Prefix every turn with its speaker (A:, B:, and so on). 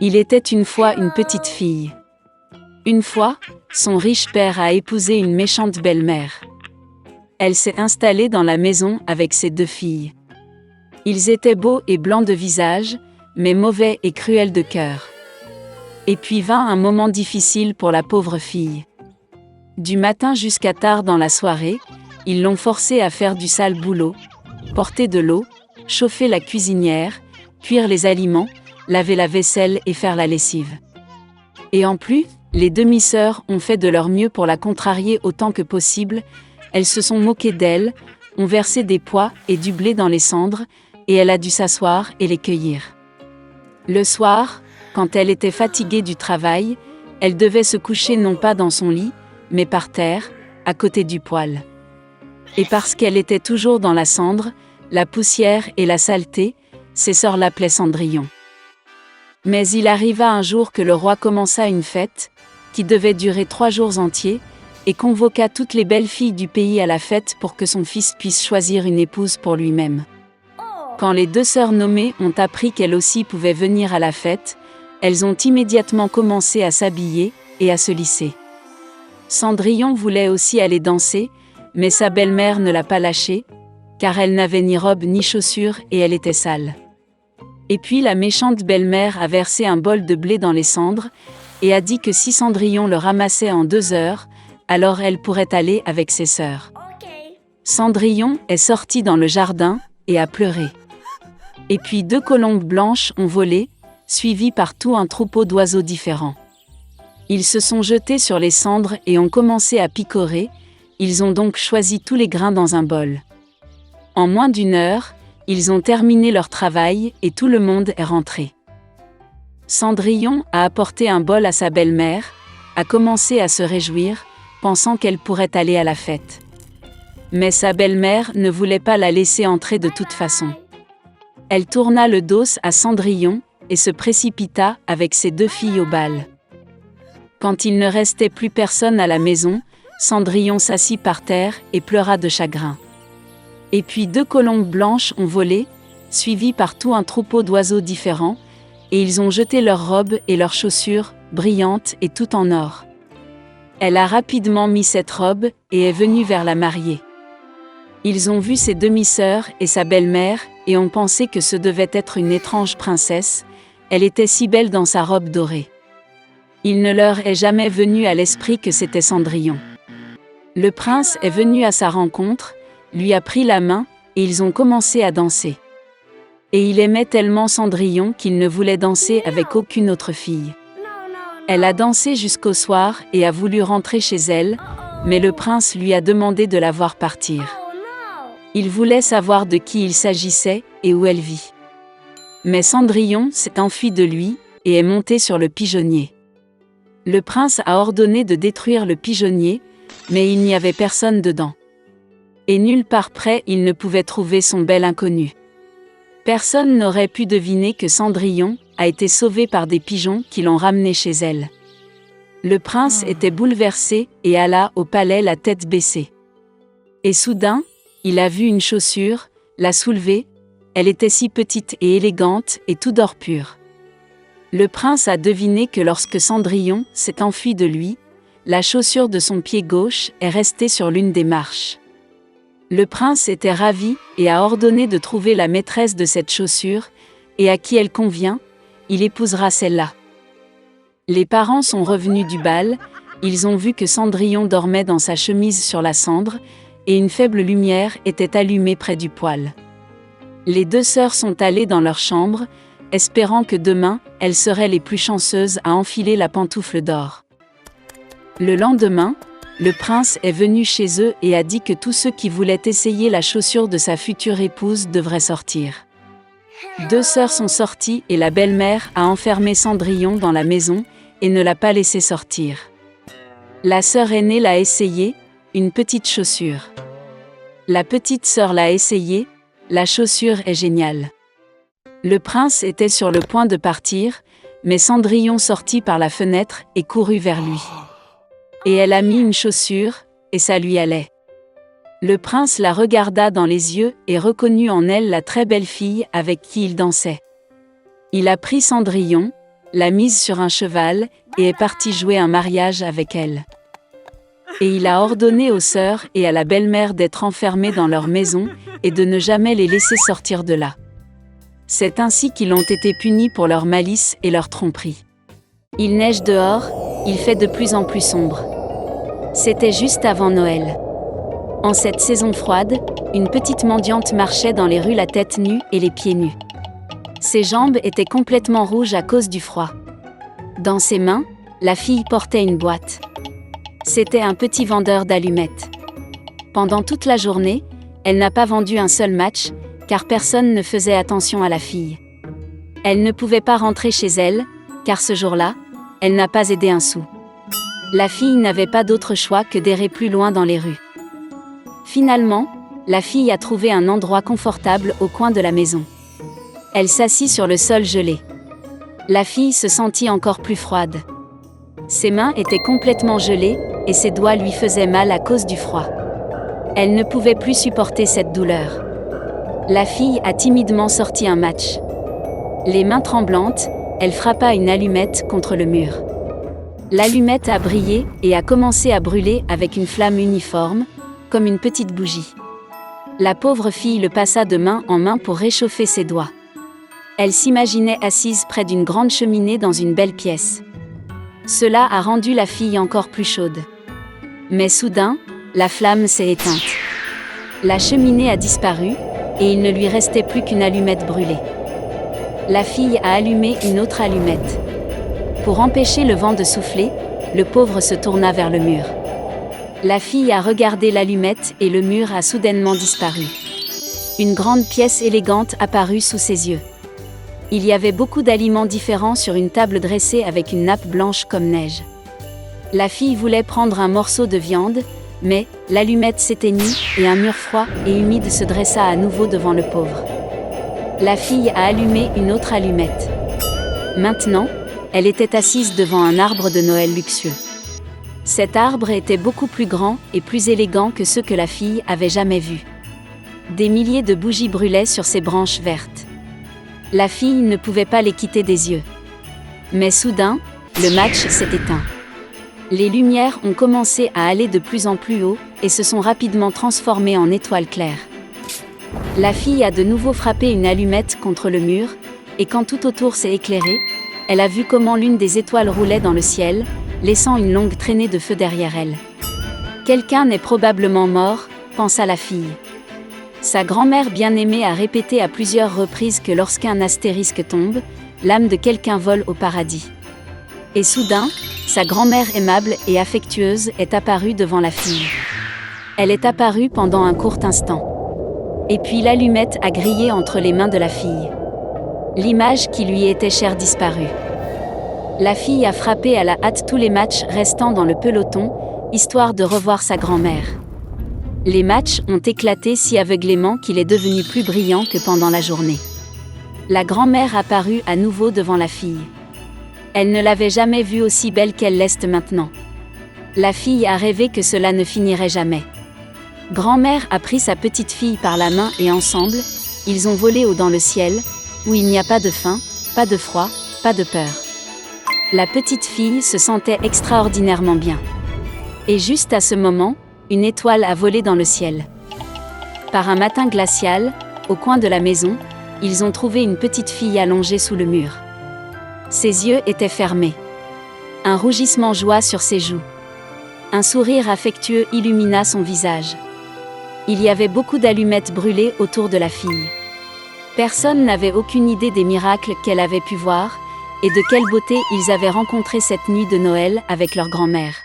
A: Il était une fois une petite fille. Une fois, son riche père a épousé une méchante belle-mère. Elle s'est installée dans la maison avec ses 2 filles. Ils étaient beaux et blancs de visage, mais mauvais et cruels de cœur. Et puis vint un moment difficile pour la pauvre fille. Du matin jusqu'à tard dans la soirée, ils l'ont forcée à faire du sale boulot, porter de l'eau, chauffer la cuisinière, cuire les aliments, laver la vaisselle et faire la lessive. Et en plus, les demi-sœurs ont fait de leur mieux pour la contrarier autant que possible. Elles se sont moquées d'elle, ont versé des pois et du blé dans les cendres, et elle a dû s'asseoir et les cueillir. Le soir, quand elle était fatiguée du travail, elle devait se coucher non pas dans son lit, mais par terre, à côté du poêle. Et parce qu'elle était toujours dans la cendre, la poussière et la saleté, ses sœurs l'appelaient Cendrillon. Mais il arriva un jour que le roi commença une fête, qui devait durer 3 jours entiers, et convoqua toutes les belles filles du pays à la fête pour que son fils puisse choisir une épouse pour lui-même. Quand les 2 sœurs nommées ont appris qu'elles aussi pouvaient venir à la fête, elles ont immédiatement commencé à s'habiller et à se lisser. Cendrillon voulait aussi aller danser, mais sa belle-mère ne l'a pas lâchée, car elle n'avait ni robe ni chaussures et elle était sale. Et puis la méchante belle-mère a versé un bol de blé dans les cendres, et a dit que si Cendrillon le ramassait en 2 heures, alors elle pourrait aller avec ses sœurs. Cendrillon est sortie dans le jardin, et a pleuré. Et puis 2 colombes blanches ont volé, suivies par tout un troupeau d'oiseaux différents. Ils se sont jetés sur les cendres et ont commencé à picorer, ils ont donc choisi tous les grains dans un bol. En moins d'1 heure, ils ont terminé leur travail et tout le monde est rentré. Cendrillon a apporté un bol à sa belle-mère, a commencé à se réjouir, pensant qu'elle pourrait aller à la fête. Mais sa belle-mère ne voulait pas la laisser entrer de toute façon. Elle tourna le dos à Cendrillon et se précipita avec ses 2 filles au bal. Quand il ne restait plus personne à la maison, Cendrillon s'assit par terre et pleura de chagrin. Et puis 2 colombes blanches ont volé, suivies par tout un troupeau d'oiseaux différents, et ils ont jeté leurs robes et leurs chaussures, brillantes et tout en or. Elle a rapidement mis cette robe et est venue vers la mariée. Ils ont vu ses demi-sœurs et sa belle-mère et ont pensé que ce devait être une étrange princesse, elle était si belle dans sa robe dorée. Il ne leur est jamais venu à l'esprit que c'était Cendrillon. Le prince est venu à sa rencontre, lui a pris la main, et ils ont commencé à danser. Et il aimait tellement Cendrillon qu'il ne voulait danser avec aucune autre fille. Elle a dansé jusqu'au soir et a voulu rentrer chez elle, mais le prince lui a demandé de la voir partir. Il voulait savoir de qui il s'agissait et où elle vit. Mais Cendrillon s'est enfuie de lui et est montée sur le pigeonnier. Le prince a ordonné de détruire le pigeonnier, mais il n'y avait personne dedans. Et nulle part près il ne pouvait trouver son bel inconnu. Personne n'aurait pu deviner que Cendrillon a été sauvée par des pigeons qui l'ont ramenée chez elle. Le prince était bouleversé et alla au palais la tête baissée. Et soudain, il a vu une chaussure, l'a soulevée, elle était si petite et élégante et tout d'or pur. Le prince a deviné que lorsque Cendrillon s'est enfuie de lui, la chaussure de son pied gauche est restée sur l'une des marches. Le prince était ravi et a ordonné de trouver la maîtresse de cette chaussure, et à qui elle convient, il épousera celle-là. Les parents sont revenus du bal, ils ont vu que Cendrillon dormait dans sa chemise sur la cendre, et une faible lumière était allumée près du poêle. Les 2 sœurs sont allées dans leur chambre, espérant que demain, elles seraient les plus chanceuses à enfiler la pantoufle d'or. Le lendemain, le prince est venu chez eux et a dit que tous ceux qui voulaient essayer la chaussure de sa future épouse devraient sortir. 2 sœurs sont sorties et la belle-mère a enfermé Cendrillon dans la maison et ne l'a pas laissé sortir. La sœur aînée l'a essayé, une petite chaussure. La petite sœur l'a essayé, la chaussure est géniale. Le prince était sur le point de partir, mais Cendrillon sortit par la fenêtre et courut vers lui. Et elle a mis une chaussure, et ça lui allait. Le prince la regarda dans les yeux et reconnut en elle la très belle fille avec qui il dansait. Il a pris Cendrillon, l'a mise sur un cheval et est parti jouer un mariage avec elle. Et il a ordonné aux sœurs et à la belle-mère d'être enfermées dans leur maison et de ne jamais les laisser sortir de là. C'est ainsi qu'ils ont été punis pour leur malice et leur tromperie. Il neige dehors, il fait de plus en plus sombre. C'était juste avant Noël. En cette saison froide, une petite mendiante marchait dans les rues la tête nue et les pieds nus. Ses jambes étaient complètement rouges à cause du froid. Dans ses mains, la fille portait une boîte. C'était un petit vendeur d'allumettes. Pendant toute la journée, elle n'a pas vendu un seul match, car personne ne faisait attention à la fille. Elle ne pouvait pas rentrer chez elle, car ce jour-là, elle n'a pas aidé un sou. La fille n'avait pas d'autre choix que d'errer plus loin dans les rues. Finalement, la fille a trouvé un endroit confortable au coin de la maison. Elle s'assit sur le sol gelé. La fille se sentit encore plus froide. Ses mains étaient complètement gelées, et ses doigts lui faisaient mal à cause du froid. Elle ne pouvait plus supporter cette douleur. La fille a timidement sorti un match. Les mains tremblantes, elle frappa une allumette contre le mur. L'allumette a brillé et a commencé à brûler avec une flamme uniforme, comme une petite bougie. La pauvre fille le passa de main en main pour réchauffer ses doigts. Elle s'imaginait assise près d'une grande cheminée dans une belle pièce. Cela a rendu la fille encore plus chaude. Mais soudain, la flamme s'est éteinte. La cheminée a disparu, et il ne lui restait plus qu'une allumette brûlée. La fille a allumé une autre allumette. Pour empêcher le vent de souffler, le pauvre se tourna vers le mur. La fille a regardé l'allumette et le mur a soudainement disparu. Une grande pièce élégante apparut sous ses yeux. Il y avait beaucoup d'aliments différents sur une table dressée avec une nappe blanche comme neige. La fille voulait prendre un morceau de viande, mais l'allumette s'éteignit et un mur froid et humide se dressa à nouveau devant le pauvre. La fille a allumé une autre allumette. Maintenant, elle était assise devant un arbre de Noël luxueux. Cet arbre était beaucoup plus grand et plus élégant que ceux que la fille avait jamais vus. Des milliers de bougies brûlaient sur ses branches vertes. La fille ne pouvait pas les quitter des yeux. Mais soudain, le match s'est éteint. Les lumières ont commencé à aller de plus en plus haut et se sont rapidement transformées en étoiles claires. La fille a de nouveau frappé une allumette contre le mur, et quand tout autour s'est éclairé, elle a vu comment l'une des étoiles roulait dans le ciel, laissant une longue traînée de feu derrière elle. Quelqu'un est probablement mort, pensa la fille. Sa grand-mère bien-aimée a répété à plusieurs reprises que lorsqu'un astérisque tombe, l'âme de quelqu'un vole au paradis. Et soudain, sa grand-mère aimable et affectueuse est apparue devant la fille. Elle est apparue pendant un court instant. Et puis l'allumette a grillé entre les mains de la fille. L'image qui lui était chère disparut. La fille a frappé à la hâte tous les matchs restants dans le peloton, histoire de revoir sa grand-mère. Les matchs ont éclaté si aveuglément qu'il est devenu plus brillant que pendant la journée. La grand-mère apparut à nouveau devant la fille. Elle ne l'avait jamais vue aussi belle qu'elle l'est maintenant. La fille a rêvé que cela ne finirait jamais. Grand-mère a pris sa petite fille par la main et ensemble, ils ont volé haut dans le ciel, où il n'y a pas de faim, pas de froid, pas de peur. La petite fille se sentait extraordinairement bien. Et juste à ce moment, une étoile a volé dans le ciel. Par un matin glacial, au coin de la maison, ils ont trouvé une petite fille allongée sous le mur. Ses yeux étaient fermés. Un rougissement joua sur ses joues. Un sourire affectueux illumina son visage. Il y avait beaucoup d'allumettes brûlées autour de la fille. Personne n'avait aucune idée des miracles qu'elle avait pu voir, et de quelle beauté ils avaient rencontré cette nuit de Noël avec leur grand-mère.